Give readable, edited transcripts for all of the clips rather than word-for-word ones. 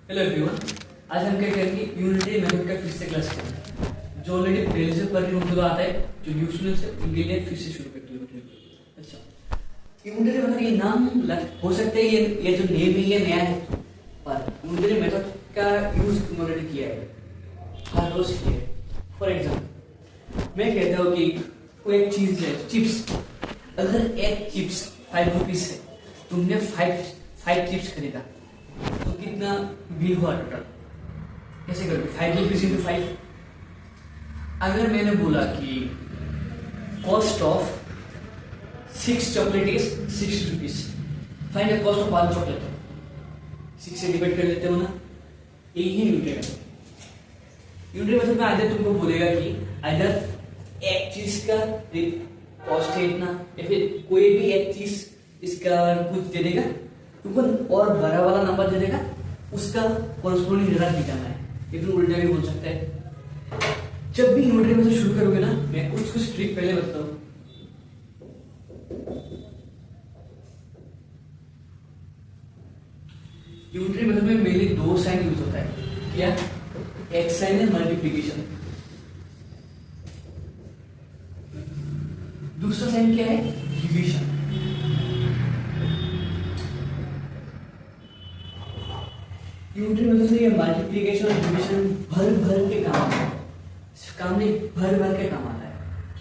Hello everyone, आज हम क्या करेंगे यूनिटरी मेथड का फिर से क्लास करेंगे। जो ऑलरेडी पहले से पर उनको तो आता है, जो न्यू स्टूडेंट्स है उनके लिए फिर से शुरू करते हैं। अच्छा, यूनिटरी मेथड ये नाम हो सकता है, ये जो नेम है ये नया है, पर यूनिटरी मेथड का यूज ऑलरेडी किया है, हर रोज किया है। फॉर एग्जाम्पल मैं कहता हूँ कि कोई एक चीज है चिप्स, अगर एक चिप्स 5 रुपीज है, तुमने 5 चिप्स खरीदा तो कितना बिल हुआ टोटल? कैसे करोगे? 5 रुपीज इंटू 5। अगर मैंने बोला कि cost of 6 chocolate is 60 rupees, find the cost of 1 chocolate. 6 से डिवाइड कर लेते हो ना, यही है यूनिटरी मेथड। यूनिटरी मेथड में आइदर तुमको बोलेगा कि आइदर एक चीज का कॉस्ट है इतना, या फिर कोई भी एक चीज इसका कुछ दे देगा तुमको और बड़ा वाला नंबर दे देगा, उसका कॉरस्पॉन्डिंग रिजल्ट निकालना है। ये फिर उल्टा भी बोल सकता है। जब भी यूनिटरी मेथड शुरू करोगे ना, मैं कुछ ट्रिक पहले बताता हूँ। यूनिटरी मेथड में मेनली 2 साइन यूज होता है। क्या? एक साइन है मल्टीप्लिकेशन, दूसरा साइन क्या है? डिवीजन। यूनिटरी मेथड से ये मल्टीप्लिकेशन और डिवीजन भर के काम है, काम नहीं भर के काम आता है।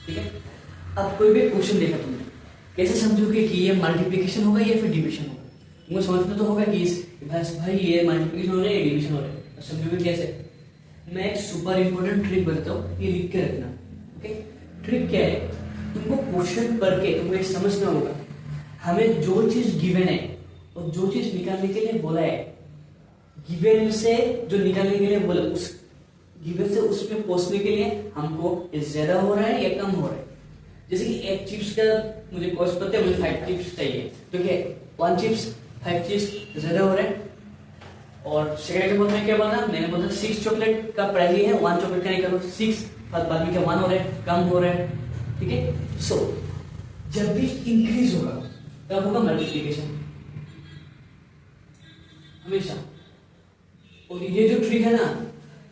ठीक है, अब कोई भी क्वेश्चन देखा तुमने, कैसे समझोगे कि ये मल्टीप्लिकेशन होगा या फिर डिवीजन होगा? तुमको समझना तो होगा कि भाई ये मल्टीप्लिकेशन हो रहा है या डिवीजन हो रहा है, तो समझोगे कैसे? मैं एक सुपर इंपॉर्टेंट ट्रिक बताता हूँ, ये लिख के रखना। ओके, ट्रिक क्या है? तुमको क्वेश्चन पढ़ के तुमको ये समझना होगा, हमें जो चीज गिवन है और जो चीज निकालने के लिए बोला है, गिवन से जो निकालने के लिए बोला, उस गिवन से उसमें पहुंचने के लिए हमको ज्यादा हो रहा है या कम हो रहा है। जैसे कि एक चिप्स का मुझे कॉस्ट पता है, मुझे 5 चिप्स चाहिए, तो क्या 1 चिप्स 5 चिप्स ज्यादा हो रहा है। और सेकंड एग्जांपल में क्या बोला? मैंने बोला 6 चॉकलेट का प्राइस ये है, 1 चॉकलेट का निकालो 6, बाद में क्या 1 हो रहा है, कम हो रहा है। ठीक है, सो जब भी इंक्रीज होगा तब होगा मल्टीप्लिकेशन हमेशा। और ये जो ट्रिक है ना,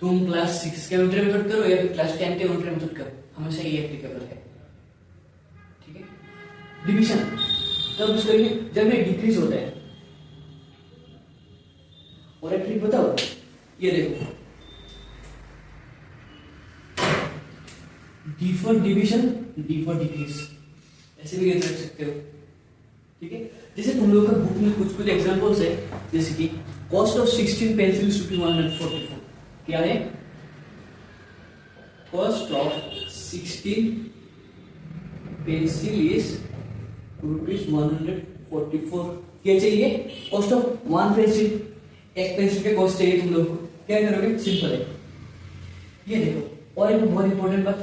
तुम क्लास 6 के यूनिटरी मेथड करो या फिर क्लास 10 के यूनिटरी मेथड करो, हमेशा ये एप्लीकेबल है। ठीक है, डिवीजन तब यूज करेंगे जब ये डिक्रीज होता है। और एक ट्रिक बताओ, ये देखो, D for division, D for decrease, ऐसे भी रख सकते हो। ठीक है, जैसे तुम लोगों का बुक में कुछ एग्जांपल्स है, जैसे कि कॉस्ट ऑफ 16 पेंसिल्स ₹144। क्या है? Cost of 16 pencil is ₹144। क्या चाहिए? कॉस्ट ऑफ 1 पेंसिल, एक पेंसिल के कॉस्ट चाहिए तुम लोग को। क्या करोगे? सिंपल है, ये देखो। और एक बहुत इंपॉर्टेंट बात,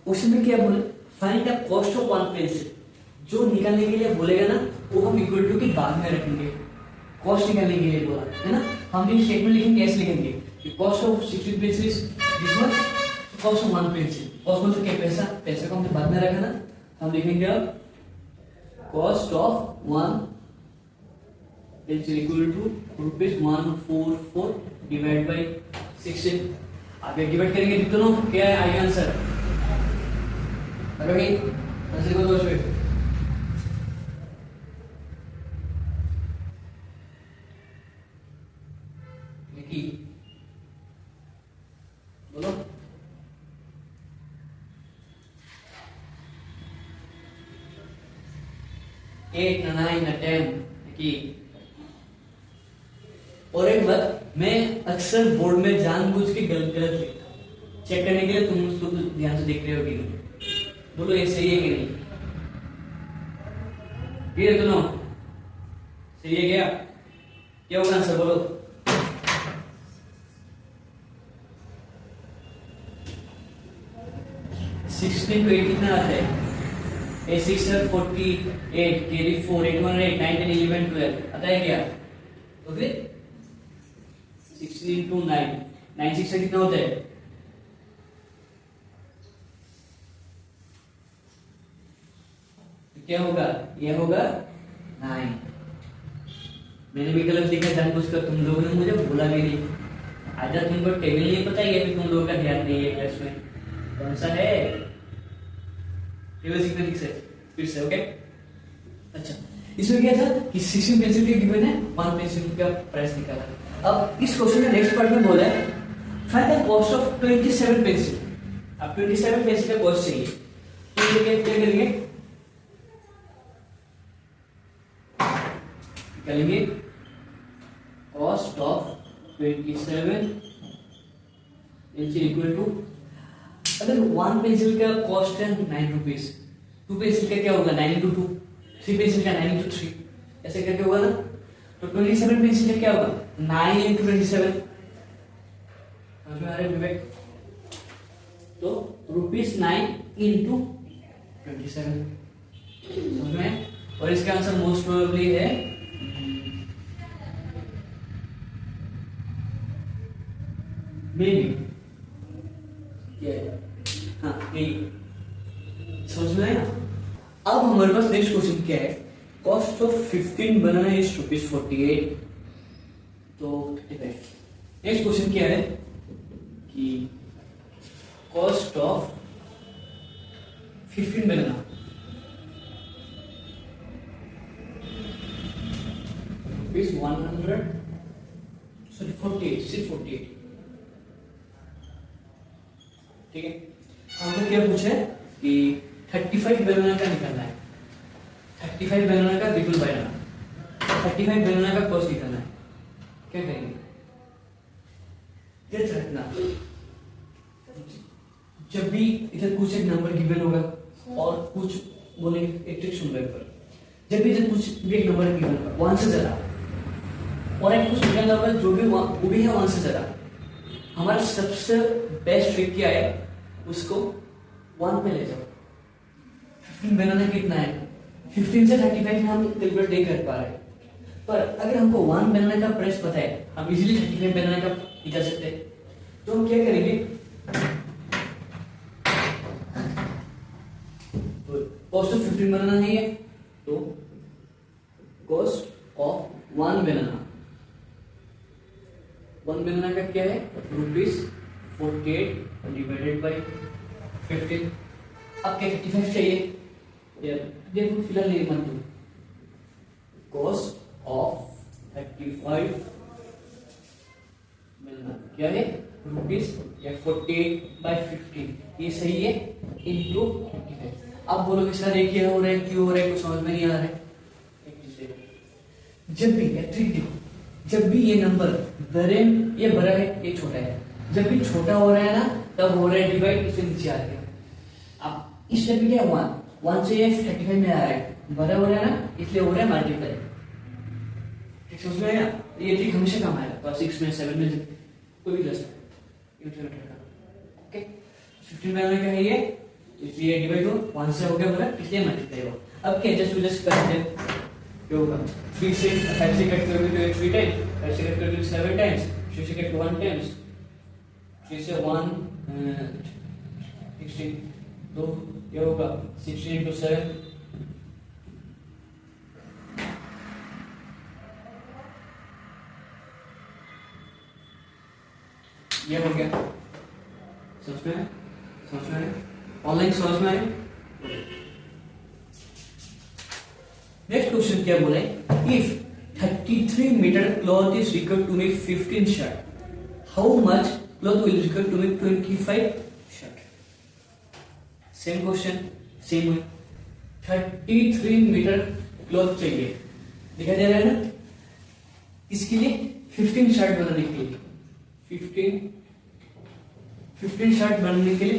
क्वेश्चन में क्या बोले? Find the cost of 1 pencil. जो निकालने के लिए बोलेगा ना, वो हम इक्वल टू के बाद में रखेंगे। कॉस्ट निकालने के लिए बोला है ना, हम ये स्टेटमेंट लिखेंगे, कैसे लिखेंगे कि cost of 16 pencil is this much, cost of 1 pencil. Cost मतलब क्या? पैसा, पैसे को हमने बाद में रखा ना, हम लिखेंगे अब cost of 1 pencil equal to ₹144 divide by 16। आगे डिवाइड करेंगे दोनों, क्या है आई आंसर? करोगे आंसर को दोष में बोलो। एट 9 10 की। और एक बात, मैं अक्सर बोर्ड में जानबूझ के गलत लिखता हूं, चेक करने के लिए तुम उसको ध्यान से देख रहे हो कि नहीं। बोलो ये सही है कि नहीं? ये दोनों सही है क्या? क्या होगा आंसर बोलो? सिक्सटीन को 8 कितना आता है? 6 48, कैरी 4, 8 1 8 9 10 11 12 आता है क्या? तो फिर 16 into 9, 9 6 से कितना होता है? तो क्या होगा? ये होगा 9। मैंने भी गलत लिखा जानबूझकर, तुम लोगों ने मुझे बोला भी नहीं। आजा तुमको टेबल नहीं पता है, फिर तुम लोगों का ध्यान नहीं है क्लास में। कौन सा है टेबल सीखना ठीक से फिर से, ओके। अच्छा, इसमें क्या था कि 16 पेंसिल के गिवन है, 1 पेंसिल का प्राइस निकाला। अब इस क्वेश्चन का नेक्स्ट पार्ट में बोला है find the cost of 27 pencil. अब 27 पेंसिल का कॉस्ट चाहिए, तो क्या करेंगे, निकालेंगे cost of 27 pencil equal to, अगर 1 पेंसिल का कॉस्ट है 9 रुपीज, 2 पेंसिल का क्या होगा 9 into 2, 3 पेंसिल का 9 into 3, ऐसे करके होगा ना। तो 27 पेंसिल का क्या होगा 9 into 27, समझ में आ रहा है विवेक? तो ₹9 into 27, समझ में? और इसका आंसर मोस्ट प्रोबेबली है मे बी, क्या है, हाँ यही, समझ में आया? अब हमारे पास नेक्स्ट क्वेश्चन क्या है, कॉस्ट ऑफ 15 बनाना इज ₹48। तो नेक्स्ट क्वेश्चन क्या है कि cost of 15 banana is 100, sorry 48, सिर्फ 48, ठीक है। हमने क्या पूछा है कि 35 बनाना का निकालना है, 35 बनाना का बिल्कुल बनाना, 35 बनाना का कॉस्ट निकालना है। क्या करेंगे, ये रखना, जब भी इधर कुछ एक नंबर गिवन होगा और कुछ बोलेंगे, एक ट्रिक सुन रहे, जब भी इधर कुछ भी एक नंबर गिवन होगा 1 से ज्यादा और एक कुछ निकालना होगा जो भी वो भी है 1 से ज्यादा, हमारा सबसे बेस्ट ट्रिक क्या है, उसको 1 पे ले जाओ। 15 बनाना कितना है, 15 से 35 में हम कैलकुलेट नहीं कर पा रहे, पर अगर हमको 1 बनाने का प्राइस पता है, हम इजीली 35 बनाने का निकाल सकते हैं। तो हम क्या करेंगे, कॉस्ट ऑफ 15 बनाना है ये, तो कॉस्ट ऑफ 1 बनाना, 1 बनाना का क्या है ₹48 डिवाइडेड बाई 15। अब क्या 35 चाहिए, देखो फिलहाल नहीं मत दो, कॉस्ट ऑफ 35 बनाना क्या है ₹48/15, ये सही है, इंटू 35। अब बोलोगे सर ये क्या हो रहा है, क्यों हो रहा है, कुछ समझ में नहीं आ रहा है। जब भी ट्रिक देखो, जब भी ये नंबर बड़े, ये बड़ा है ये छोटा है, जब भी छोटा हो रहा है ना तब हो रहा है डिवाइड, इससे नीचे आ गया। अब इस स्टेप में क्या 1 से ये 35 में आ रहा है, बड़ा हो रहा है ना इसलिए हो रहा है मल्टीप्लाई, ठीक समझ में आया? ये ट्रिक हमेशा काम आएगा, तो 6 में 7 में कोई भी क्लास में, ओके। 15 में आने का है ये, इसलिए डिवाइड हो 1 से हो गया बड़ा, इसलिए मल्टीप्लाई हो। अब क्या जस्ट करते हैं, क्या होगा 3 से 5 से कट करोगे तो 3 टाइम्स, 5 से कट करोगे 7 टाइम्स, 6 से कट 1 टाइम्स, 3 से 1 16, तो क्या होगा 16 into 7, ये हो गया। समझ में ऑनलाइन समझ में आए? नेक्स्ट क्वेश्चन क्या बोला है, if 33 meter cloth is required to make 15 shirt, how much cloth will required to make 25 shirt? Same question, same है, 33 मीटर क्लॉथ चाहिए, दिखाई दे रहा है ना, इसके लिए 15 शर्ट बनाने के लिए 15 शर्ट बनने के लिए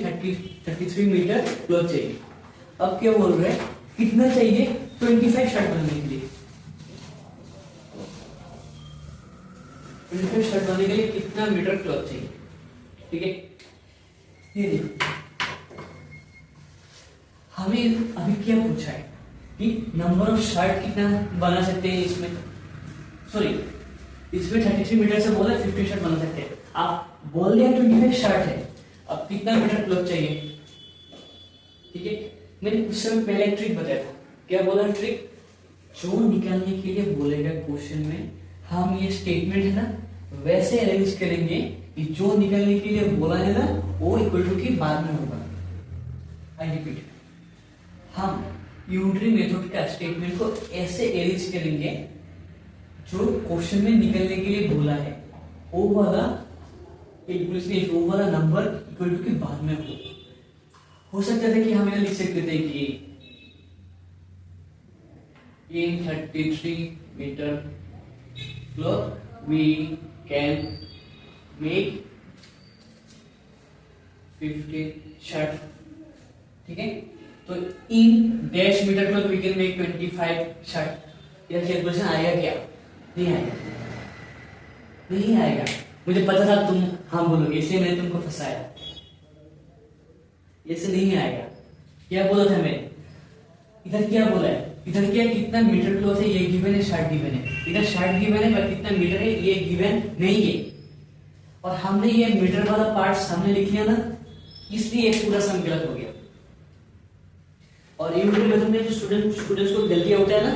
33 मीटर क्लॉथ चाहिए। अब क्या बोल रहे हैं, कितना चाहिए 25 शर्ट बनने के लिए, 25 शर्ट बनने के लिए कितना मीटर क्लॉथ चाहिए, ठीक है। ये देखो हमें अभी क्या पूछा है कि नंबर ऑफ शर्ट कितना बना सकते हैं, इसमें सॉरी इसमें 33 मीटर से बोला 50 शर्ट बना सकते हैं, आप बोल दिया 25 शर्ट है, अब कितना मीटर क्लॉथ चाहिए, ठीक है। मैंने कुछ समय पहले ट्रिक बताया था, क्या बोला ट्रिक, जो निकालने के लिए बोलेगा क्वेश्चन में हम ये स्टेटमेंट है ना वैसे अरेंज करेंगे कि जो निकलने के लिए बोला है ना वो इक्वल टू की बाद में होगा। आई रिपीट, हम यूनिटरी मेथड का स्टेटमेंट को ऐसे अरेंज करेंगे जो क्वेश्चन में निकलने के लिए बोला है वो वाला वो वाला नंबर इक्वल टू के बाद में हो सकता था कि हम लिख सकते थे कि in 33 meter cloth we can make 50 shirt, ठीक है। तो in dash meter cloth we can make 25 shirt, यह कैलकुलेशन आएगा क्या? नहीं आएगा, नहीं आएगा। मुझे पता था तुम हाँ बोलोगे इसलिए मैंने तुमको फंसाया। ऐसे नहीं आएगा। क्या बोला था मैंने? इधर क्या बोला है? इधर क्या कितना मीटर क्लॉथ है ये गिवन है, शार्ट गिवन है। इधर शार्ट गिवन है पर कितना मीटर है ये गिवन नहीं है। और हमने ये मीटर वाला पार्ट सामने लिख लिया ना, इसलिए एक पूरा सम गलत हो गया। और यूनिटरी मेथड में जो स्टूडेंट्स को गलतियां होता है ना,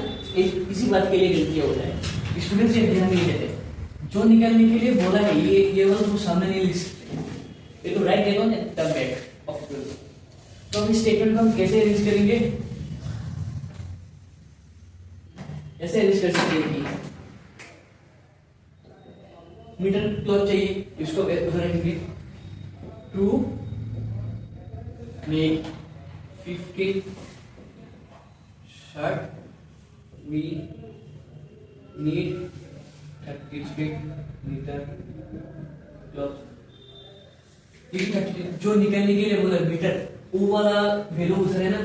इसी बात के लिए गलतियां होता है। स्टूडेंट्स ये ध्यान नहीं देते, जो निकालने के लिए बोला है ये वाला तो सामने नहीं लिख सकते, ये तो राइट है ना द बैक ऑफ द। तो हम इस स्टेटमेंट को हम कैसे अरेंज करेंगे? ऐसे अरेंज कर सकते हैं कि मीटर क्लॉथ चाहिए, इसको उधर रखेंगे to make 50 shirt we need 33 meter cloth. जो निकालने के लिए बोला मीटर वो वाला वैल्यू उधर है ना,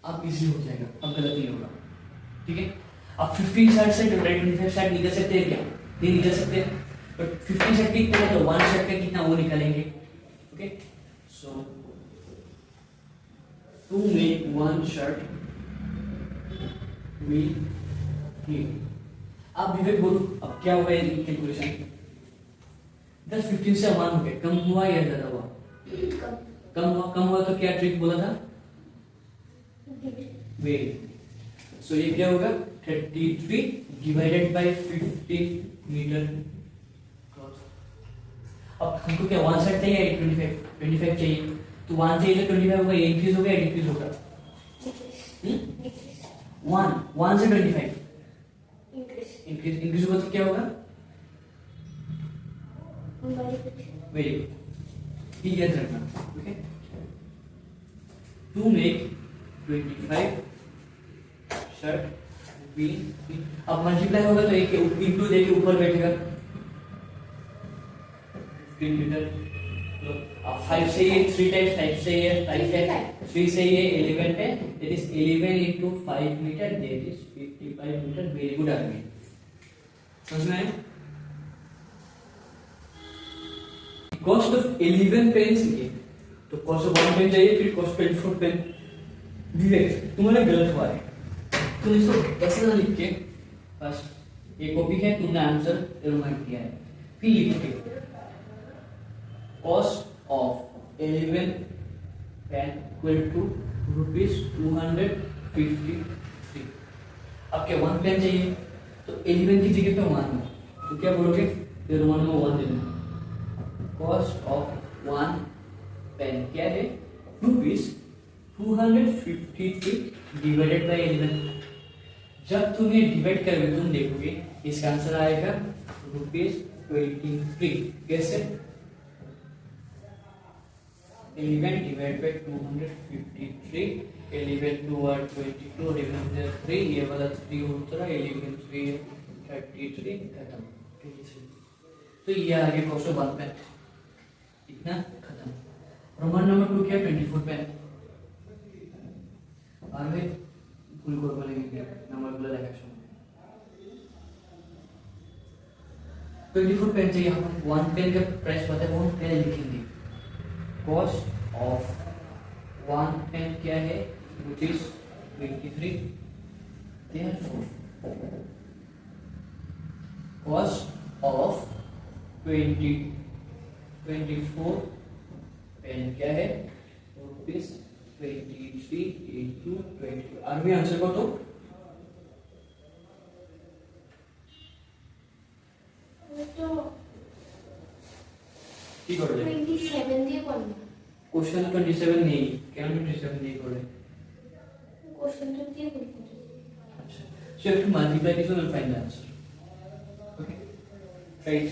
आप इजी हो जाएगा, अब गलत नहीं होगा, ठीक है। आप 15 शर्ट से 25 शर्ट निकल सकते हैं क्या? नहीं निकल सकते, बट 15 शर्ट कितना है तो 1 शर्ट का कितना वो निकालेंगे, okay. So to make 1 shirt we need. आप विवेक बोलो अब क्या हुआ ये कैलकुलेशन? 15 से 1 हो गया, कम हुआ या ज्यादा हुआ? कम हुआ तो क्या ट्रिक बोला था? वेट। सो ये क्या होगा? 33 डिवाइडेड बाय 50 मीटर क्लॉथ। अब हमको क्या 1 शर्ट चाहिए या 25 चाहिए? तो 1 चाहिए तो 25 होगा, ये इंक्रीज होगा या डिक्रीज होगा? 1 से 25 इंक्रीज होगा तो क्या होगा? वेरी गुड, ये याद रखना, okay. To make 25 shirt we, अब मल्टीप्लाई होगा तो एक इंटू देके ऊपर बैठेगा 15 मीटर। अब 5 से ये 3 टाइम्स 5 से ये 5 है, 3 से ये 11 है, that is 11 into 5 meter, that is 55 meter. Very good आदमी, समझ में आया? कॉस्ट ऑफ 11 पेन चाहिए तो कॉस्ट ऑफ 1 पेन चाहिए, फिर कॉस्ट 24 पेन। विवेक तुम्हारा गलत हुआ है, तुम इसको ऐसे ना लिख के बस ये कॉपी है, तुमने आंसर रिमाइंड किया है, फिर लिखोगे cost of 11 pen equal to ₹253। अब क्या 1 पेन चाहिए तो 11 की जगह पे 1 तो क्या बोलोगे? फिर 1 में 1 देना। कॉस्ट ऑफ 1 पेन क्या है? ₹253 डिवाइडेड बाय 11। जब तुम ये डिवाइड करोगे तुम देखोगे इसका आंसर आएगा ₹23। कैसे? 11 डिवाइड बाय 253, 11 2 are 22, 11 3, ये वाला 3 होता है, 11 3 33, खत्म 23। तो ये आगे कॉस्ट ऑफ 1 पेन इतना खत्म। रोमन नंबर 2 क्या? 24 पेन। और भाई फुल कोड बोलेंगे नंबर बोला जाएगा। 24 पेन चाहिए, हम 1 पेन का प्राइस पता है वो हम पहले लिखेंगे। कॉस्ट ऑफ 1 पेन क्या है? ₹23। Therefore कॉस्ट ऑफ 24 पेन क्या है? ₹23 into 20। आर्मी आंसर को तो তো কি করবে 27 দিয়ে করব কোশ্চেন 27 নেই কেন 27 দিয়ে করবে কোশ্চেনটা দিয়ে করব আচ্ছা so you have to multiply this one and find the answer okay try it